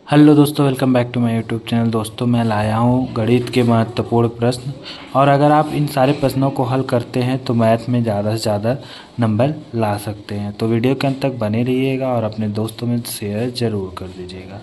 Hello दोस्तों, welcome back to my YouTube channel. दोस्तों मैं लाया हूँ गणित के महत्वपूर्ण प्रश्न, और अगर आप इन सारे प्रश्नों को हल करते हैं तो मैथ में ज़्यादा से ज़्यादा नंबर ला सकते हैं। तो वीडियो के अंत तक बने रहिएगा और अपने दोस्तों में शेयर ज़रूर कर दीजिएगा।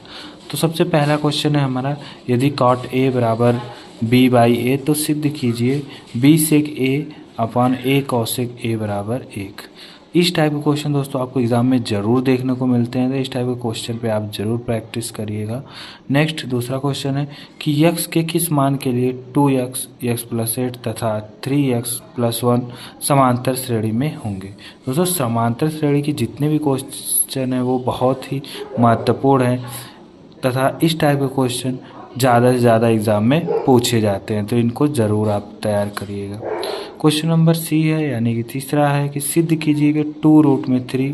तो सबसे पहला क्वेश्चन है हमारा, यदि कॉट ए बराबर बी बाई ए तो सिद्ध कीजिए B sec A upon A cosec A बराबर 1। इस टाइप के क्वेश्चन दोस्तों आपको एग्ज़ाम में ज़रूर देखने को मिलते हैं, तो इस टाइप के क्वेश्चन पे आप ज़रूर प्रैक्टिस करिएगा। नेक्स्ट दूसरा क्वेश्चन है कि यक्स के किस मान के लिए 2x, x प्लस 8 तथा 3x प्लस 1 समांतर श्रेणी में होंगे। दोस्तों समांतर श्रेणी की जितने भी क्वेश्चन हैं वो बहुत ही महत्वपूर्ण हैं तथा इस टाइप के क्वेश्चन ज़्यादा से ज़्यादा एग्ज़ाम में पूछे जाते हैं, तो इनको ज़रूर आप तैयार करिएगा। क्वेश्चन नंबर सी है, यानी कि तीसरा है कि सिद्ध कीजिए कि 2 रूट में 3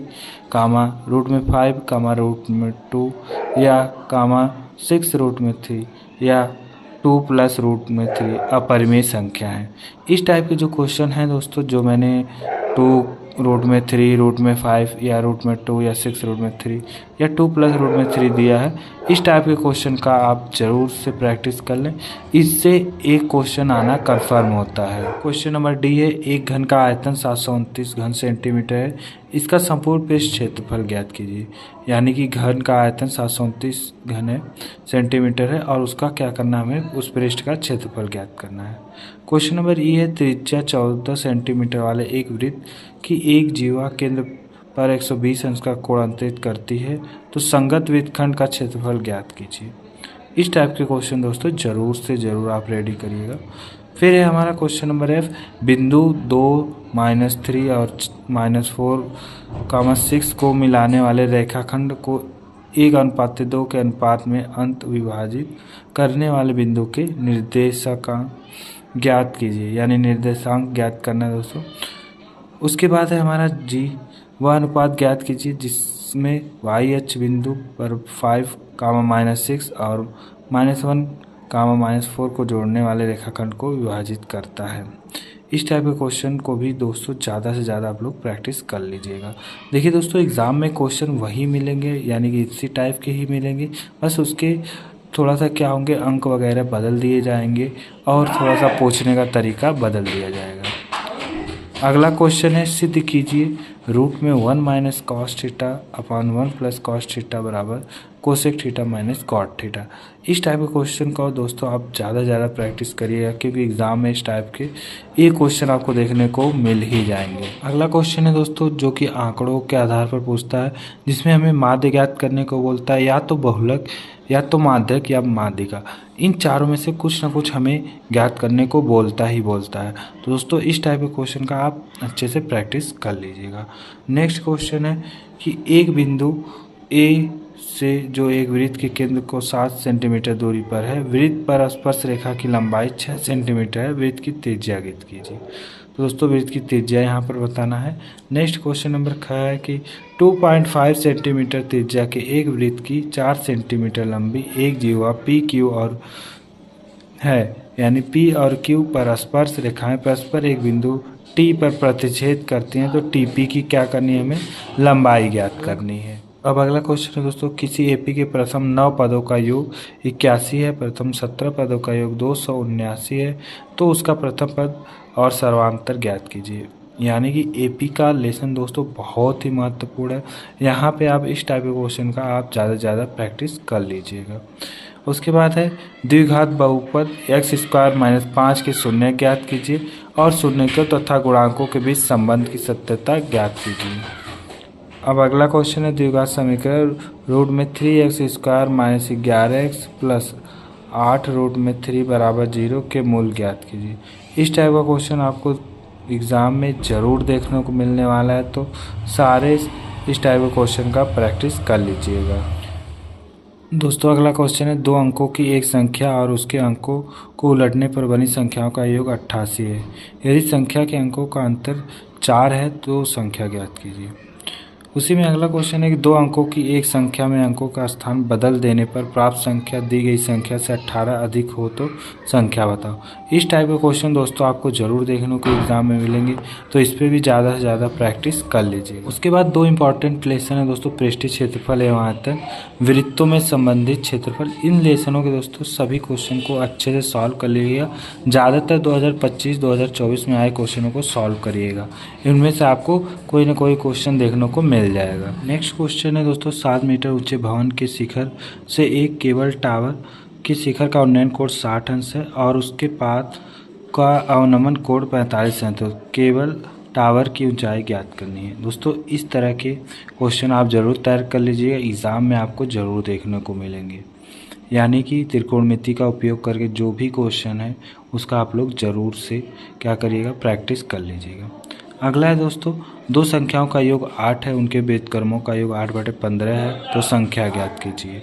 कामा रूट में 5 कामा रूट में 2 या कामा 6 रूट में 3 या 2 प्लस रूट में 3 अपरिमेय संख्या है। इस टाइप के जो क्वेश्चन हैं दोस्तों, जो मैंने 2 रूट में 3 रूट में 5 या रूट में 2 या 6 रूट में 3 या 2 प्लस रूट में 3 दिया है, इस टाइप के क्वेश्चन का आप ज़रूर से प्रैक्टिस कर लें। इससे एक क्वेश्चन आना कंफर्म होता है। क्वेश्चन नंबर डी है, एक घन का आयतन 729 घन सेंटीमीटर है, इसका संपूर्ण पृष्ठ क्षेत्रफल ज्ञात कीजिए। यानी कि घन का आयतन 729 घन है सेंटीमीटर है और उसका क्या करना है, हमें उस पृष्ठ का क्षेत्रफल ज्ञात करना है। क्वेश्चन नंबर ई है, त्रिज्या 14 सेंटीमीटर वाले एक वृत्त की एक जीवा केंद्र पर 120 अंश का कोण अंतरित करती है, तो संगत वृत्तखंड का क्षेत्रफल ज्ञात कीजिए। इस टाइप के क्वेश्चन दोस्तों ज़रूर से ज़रूर आप रेडी करिएगा। फिर है हमारा क्वेश्चन नंबर एफ, बिंदु 2, -3 और -4, 6 को मिलाने वाले रेखाखंड को 1:2 के अनुपात में अंत विभाजित करने वाले बिंदु के निर्देशांक ज्ञात कीजिए। यानी निर्देशांक ज्ञात करना है दोस्तों। उसके बाद है हमारा जी, वह अनुपात ज्ञात कीजिए जिसमें वाई अक्ष बिंदु पर 5, -6 और -1, -4 को जोड़ने वाले रेखाखंड को विभाजित करता है। इस टाइप के क्वेश्चन को भी दोस्तों ज़्यादा से ज़्यादा आप लोग प्रैक्टिस कर लीजिएगा। देखिए दोस्तों, एग्ज़ाम में क्वेश्चन वही मिलेंगे, यानी कि इसी टाइप के ही मिलेंगे, बस उसके थोड़ा सा क्या होंगे, अंक वगैरह बदल दिए जाएंगे और थोड़ा सा पूछने का तरीका बदल दिया जाएगा। अगला क्वेश्चन है, सिद्ध कीजिए रूट में 1 minus cos theta upon 1 plus cos theta बराबर cosec theta minus cot theta. इस टाइप के क्वेश्चन का दोस्तों आप ज़्यादा से ज़्यादा प्रैक्टिस करिएगा, क्योंकि एग्ज़ाम में इस टाइप के एक क्वेश्चन आपको देखने को मिल ही जाएंगे। अगला क्वेश्चन है दोस्तों, जो कि आंकड़ों के आधार पर पूछता है, जिसमें हमें माध्य ज्ञात करने को बोलता है, या तो बहुलक या तो माध्यक या माध्यिका। इन चारों में से कुछ ना कुछ हमें ज्ञात करने को बोलता ही बोलता है। तो दोस्तों इस टाइप के क्वेश्चन का आप अच्छे से प्रैक्टिस कर लीजिएगा। नेक्स्ट क्वेश्चन है कि एक बिंदु ए से जो एक वृत्त के केंद्र को 7 सेंटीमीटर दूरी पर है, वृत्त पर स्पर्श रेखा की लंबाई 6 सेंटीमीटर है, वृत्त की त्रिज्या ज्ञात कीजिए। तो दोस्तों वृत्त की त्रिज्या यहाँ पर बताना है। नेक्स्ट क्वेश्चन नंबर ख है कि 2.5 सेंटीमीटर त्रिज्या के एक वृत्त की 4 सेंटीमीटर लंबी एक जीवा पी क्यू और है, यानी पी और क्यू पर स्पर्श रेखाएं परस्पर एक बिंदु टी पर प्रतिच्छेद करती हैं, तो टीपी की क्या करनी है, हमें लंबाई ज्ञात करनी है। अब अगला क्वेश्चन है दोस्तों, किसी एपी के प्रथम 9 पदों का योग 81 है, प्रथम 17 पदों का योग 279 है, तो उसका प्रथम पद और सर्वांतर ज्ञात कीजिए। यानी कि एपी का लेसन दोस्तों बहुत ही महत्वपूर्ण है। यहाँ पे आप इस टाइप के क्वेश्चन का आप ज़्यादा से ज़्यादा प्रैक्टिस कर लीजिएगा। उसके बाद है द्विघात बहुपद x² - 5 के शून्य ज्ञात कीजिए और शून्यकों तथा गुणांकों के बीच संबंध की सत्यता ज्ञात कीजिए। अब अगला क्वेश्चन है, द्विघात समीकरण रूट में 3x² - 11x प्लस 8 रूट में 3 बराबर 0 के मूल ज्ञात कीजिए। इस टाइप का क्वेश्चन आपको एग्ज़ाम में ज़रूर देखने को मिलने वाला है, तो सारे इस टाइप के क्वेश्चन का प्रैक्टिस कर लीजिएगा। दोस्तों अगला क्वेश्चन है, 2 अंकों की एक संख्या और उसके अंकों को उलटने पर बनी संख्याओं का योग 88 है। यदि संख्या के अंकों का अंतर 4 है तो संख्या ज्ञात कीजिए। उसी में अगला क्वेश्चन है कि 2 अंकों की एक संख्या में अंकों का स्थान बदल देने पर प्राप्त संख्या दी गई संख्या से 18 अधिक हो तो संख्या बताओ। इस टाइप का क्वेश्चन दोस्तों आपको जरूर देखने को एग्जाम में मिलेंगे, तो इस पर भी ज़्यादा से ज़्यादा प्रैक्टिस कर लीजिए। उसके बाद 2 इंपॉर्टेंट लेसन है दोस्तों, पृष्ठीय क्षेत्रफल एवं आयतन, वृत्तों में संबंधित क्षेत्रफल। इन लेसनों के दोस्तों सभी क्वेश्चन को अच्छे से सॉल्व कर लीजिएगा। ज़्यादातर 2025-2024 में आए क्वेश्चनों को सॉल्व करिएगा, इनमें से आपको कोई ना कोई क्वेश्चन देखने को मिल जाएगा। नेक्स्ट क्वेश्चन है दोस्तों, 7 मीटर ऊंचे भवन के शिखर से एक केबल टावर के शिखर का उन्नयन कोड 60 अंश है और उसके पाद का अवनमन कोड 45 है, तो केबल टावर की ऊंचाई ज्ञात करनी है। दोस्तों इस तरह के क्वेश्चन आप ज़रूर तैयार कर लीजिएगा, एग्ज़ाम में आपको ज़रूर देखने को मिलेंगे। यानी कि त्रिकोणमिति का उपयोग करके जो भी क्वेश्चन है उसका आप लोग ज़रूर से क्या करिएगा, प्रैक्टिस कर लीजिएगा। अगला है दोस्तों, 2 संख्याओं का योग 8 है, उनके व्युत्क्रमों का योग 8/15 है, तो संख्या ज्ञात कीजिए।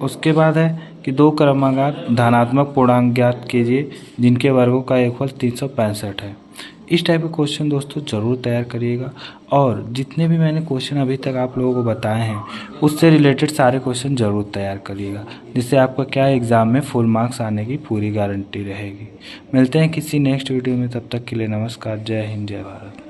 उसके बाद है कि 2 क्रमागत धनात्मक पूर्णांक ज्ञात कीजिए जिनके वर्गों का योगफल 365 है। इस टाइप के क्वेश्चन दोस्तों ज़रूर तैयार करिएगा, और जितने भी मैंने क्वेश्चन अभी तक आप लोगों को बताए हैं उससे रिलेटेड सारे क्वेश्चन ज़रूर तैयार करिएगा, जिससे आपका क्या एग्ज़ाम में फुल मार्क्स आने की पूरी गारंटी रहेगी। मिलते हैं किसी नेक्स्ट वीडियो में, तब तक के लिए नमस्कार, जय हिंद, जय भारत।